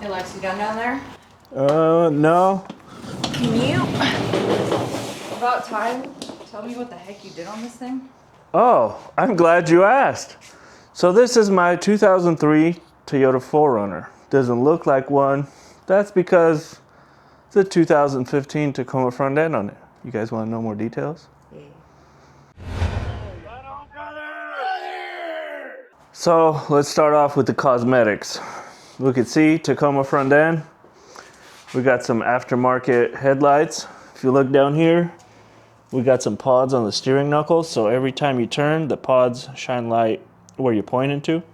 Hey Lex, you done down there? No. Can you, about time, tell me what the heck you did on this thing? Oh, I'm glad you asked. So this is my 2003 Toyota 4Runner. Doesn't look like one. That's because it's a 2015 Tacoma front end on it. You guys want to know more details? Yeah. So let's start off with the cosmetics. We can see Tacoma front end. We got some aftermarket headlights. If you look down here, we got some pods on the steering knuckles, so every time you turn, the pods shine light where you're pointing to.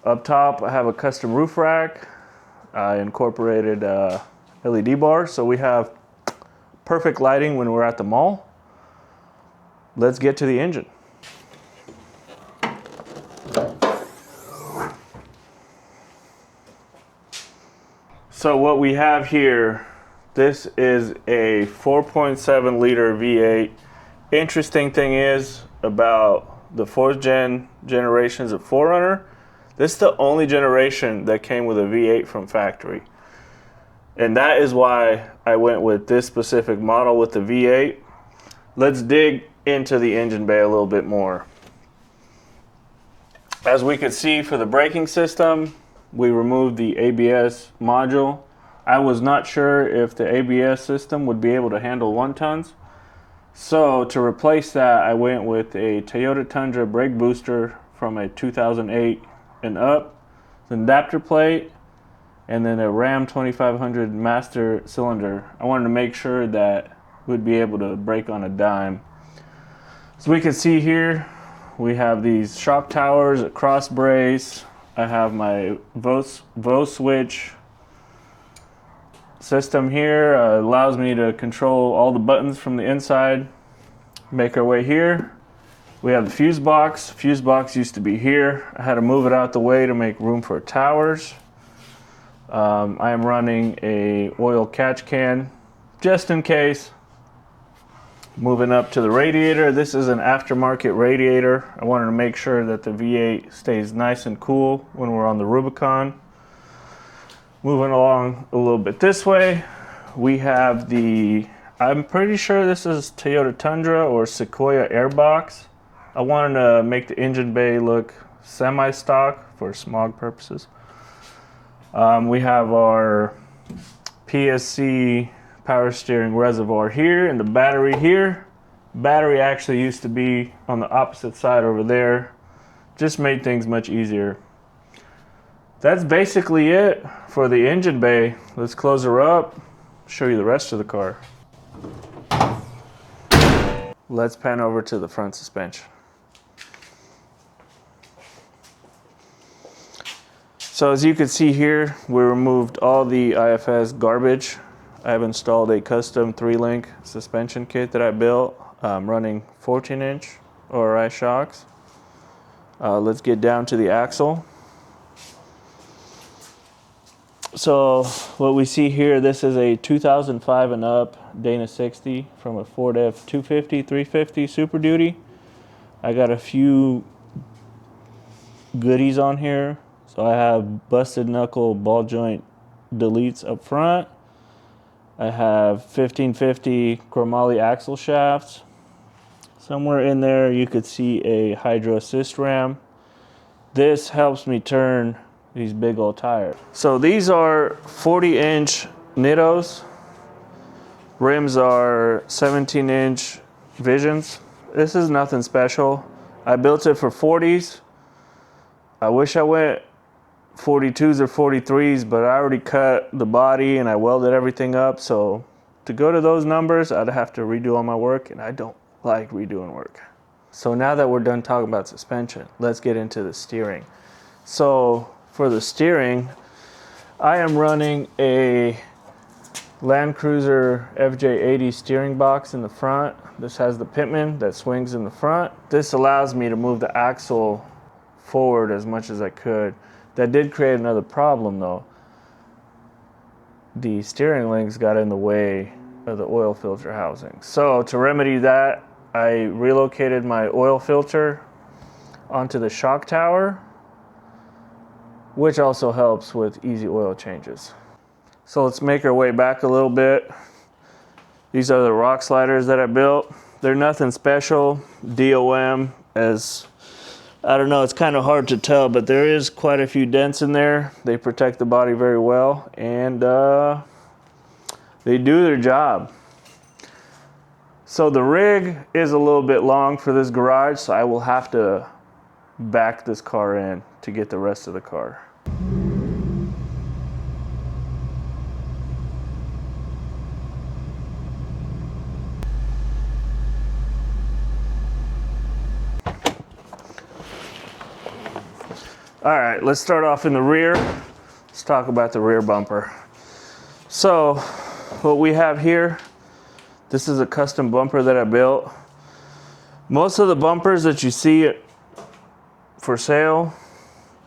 Up top, I have a custom roof rack. I incorporated LED bars, so we have perfect lighting when we're at the mall. Let's get to the engine. So what we have here, this is a 4.7 liter V8. Interesting thing is about the fourth generations of 4Runner, this is the only generation that came with a V8 from factory. And that is why I went with this specific model with the V8. Let's dig into the engine bay a little bit more. As we could see for the braking system, we removed the ABS module. I was not sure if the ABS system would be able to handle 1 tons. So to replace that, I went with a Toyota Tundra brake booster from a 2008 and up, an adapter plate, and then a Ram 2500 master cylinder. I wanted to make sure that we'd be able to brake on a dime. So we can see here, we have these shock towers, a cross brace. I have my Vo switch system here. Allows me to control all the buttons from the inside. Make our way here. We have the fuse box. Fuse box used to be here. I had to move it out the way to make room for towers. I am running a oil catch can just in case. Moving up to the radiator, this is an aftermarket radiator. I wanted to make sure that the V8 stays nice and cool when we're on the Rubicon. Moving along a little bit this way, we have the, I'm pretty sure this is Toyota Tundra or Sequoia Airbox. I wanted to make the engine bay look semi-stock for smog purposes. We have our PSC power steering reservoir here and the battery here. Battery actually used to be on the opposite side over there. Just made things much easier. That's basically it for the engine bay. Let's close her up, show you the rest of the car. Let's pan over to the front suspension. So as you can see here, we removed all the IFS garbage. I have installed a custom 3-link suspension kit that I built, running 14-inch ORI shocks. Let's get down to the axle. So what we see here, this is a 2005 and up Dana 60 from a Ford F250, 350 Super Duty. I got a few goodies on here. So I have busted knuckle ball joint deletes up front. I have 1550 chromoly axle shafts. Somewhere in there you could see a hydro assist ram. This helps me turn these big old tires. So these are 40-inch Nittos. Rims are 17-inch Visions. This is nothing special. I built it for 40s. I wish I went 42s or 43s, but I already cut the body and I welded everything up. So to go to those numbers, I'd have to redo all my work, and I don't like redoing work. So now that we're done talking about suspension, let's get into the steering. So for the steering, I am running a Land Cruiser FJ80 steering box in the front. This has the pitman that swings in the front. This allows me to move the axle forward as much as I could. That did create another problem though. The steering links got in the way of the oil filter housing. So to remedy that, I relocated my oil filter onto the shock tower. which also helps with easy oil changes. So let's make our way back a little bit. These are the rock sliders that I built. They're nothing special, DOM, as I don't know, it's kind of hard to tell, but there is quite a few dents in there. They protect the body very well, and they do their job. So the rig is a little bit long for this garage, so I will have to back this car in to get the rest of the car. All right, let's start off in the rear. Let's talk about the rear bumper. So what we have here, this is a custom bumper that I built. Most of the bumpers that you see for sale,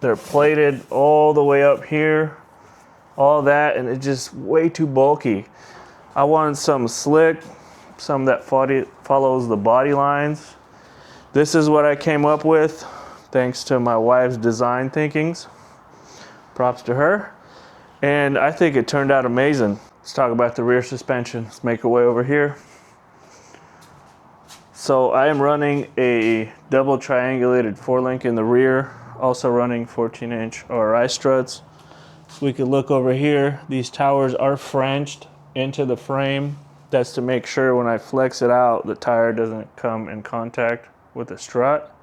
they're plated all the way up here, all that, and it's just way too bulky. I wanted some slick, some that follows the body lines. This is what I came up with, thanks to my wife's design thinkings. Props to her. And I think it turned out amazing. Let's talk about the rear suspension. Let's make our way over here. So I am running a double triangulated 4-link in the rear, also running 14-inch RI struts. So we can look over here. These towers are Frenched into the frame. That's to make sure when I flex it out, the tire doesn't come in contact with the strut.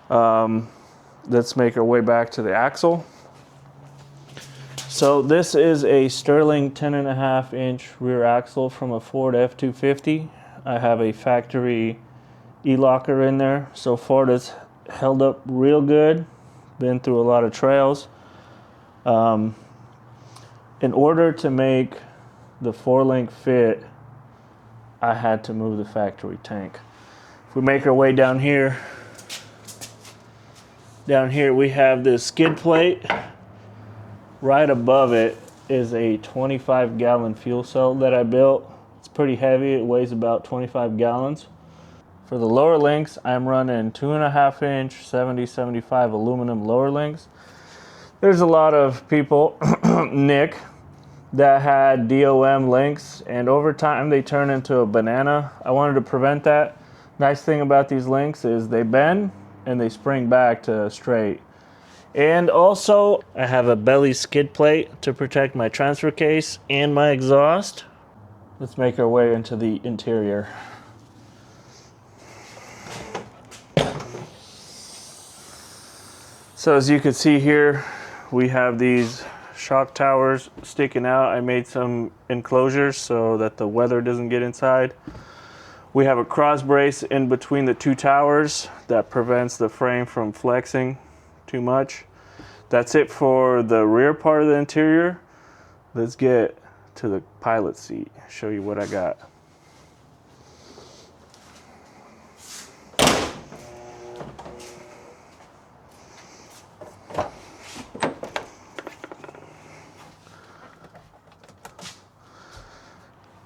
Let's make our way back to the axle. So this is a Sterling 10.5-inch rear axle from a Ford F-250. I have a factory e-locker in there. So Ford has held up real good. Been through a lot of trails. In order to make the 4-link fit, I had to move the factory tank. If we make our way down here we have this skid plate. Right above it is a 25-gallon fuel cell that I built. It's pretty heavy, it weighs about 25 gallons. For the lower links, I'm running 2.5-inch 70-75 aluminum lower links. There's a lot of people, Nick, that had DOM links, and over time they turn into a banana. I wanted to prevent that. Nice thing about these links is they bend and they spring back to straight. And also, I have a belly skid plate to protect my transfer case and my exhaust. Let's make our way into the interior. So as you can see here, we have these shock towers sticking out. I made some enclosures so that the weather doesn't get inside. We have a cross brace in between the two towers that prevents the frame from flexing too much. That's it for the rear part of the interior. Let's get to the pilot seat, show you what I got.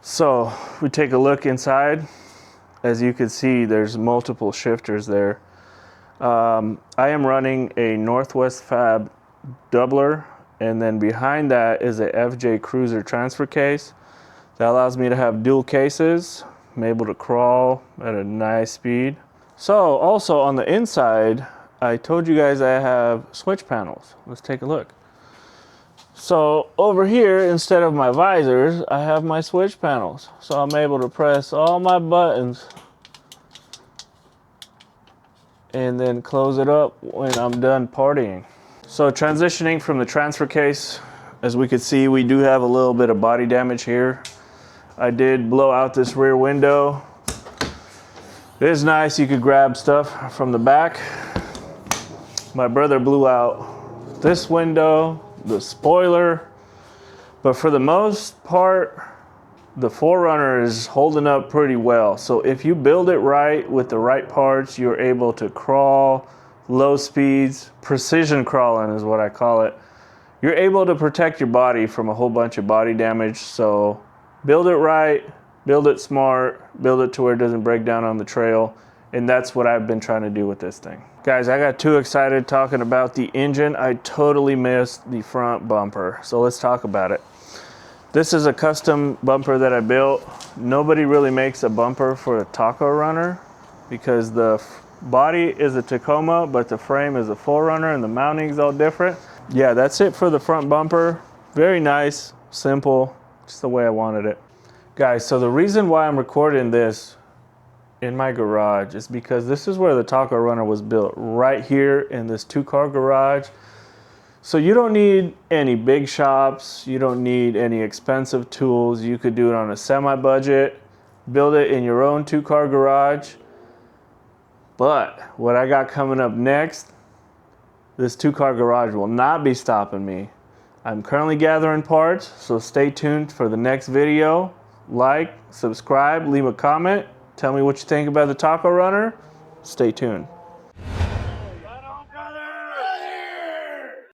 So we take a look inside. As you can see, there's multiple shifters there. I am running a Northwest Fab doubler, and then behind that is a FJ Cruiser transfer case. That allows me to have dual cases. I'm able to crawl at a nice speed. So also on the inside, I told you guys I have switch panels. Let's take a look. So over here, instead of my visors, I have my switch panels. So I'm able to press all my buttons and then close it up when I'm done partying. So transitioning from the transfer case, as we could see, we do have a little bit of body damage here. I did blow out this rear window. It is nice, you could grab stuff from the back. My brother blew out this window, the spoiler, but for the most part, the 4Runner is holding up pretty well. So if you build it right with the right parts, you're able to crawl, low speeds, precision crawling is what I call it. You're able to protect your body from a whole bunch of body damage. So build it right, build it smart, build it to where it doesn't break down on the trail, And that's what I've been trying to do with this thing. Guys, I got too excited talking about the engine. I totally missed the front bumper. So let's talk about it. This is a custom bumper that I built. Nobody really makes a bumper for a TacoRunner because the body is a Tacoma, but the frame is a 4Runner and the mounting's all different. Yeah, that's it for the front bumper. Very nice, simple, just the way I wanted it. Guys, so the reason why I'm recording this in my garage is because this is where the TacoRunner was built, right here in this 2-car garage. So you don't need any big shops, you don't need any expensive tools. You could do it on a semi-budget, build it in your own 2-car garage. But what I got coming up next, this 2-car garage will not be stopping me. I'm currently gathering parts, so stay tuned for the next video. Like, subscribe, leave a comment. Tell me what you think about the TacoRunner. Stay tuned.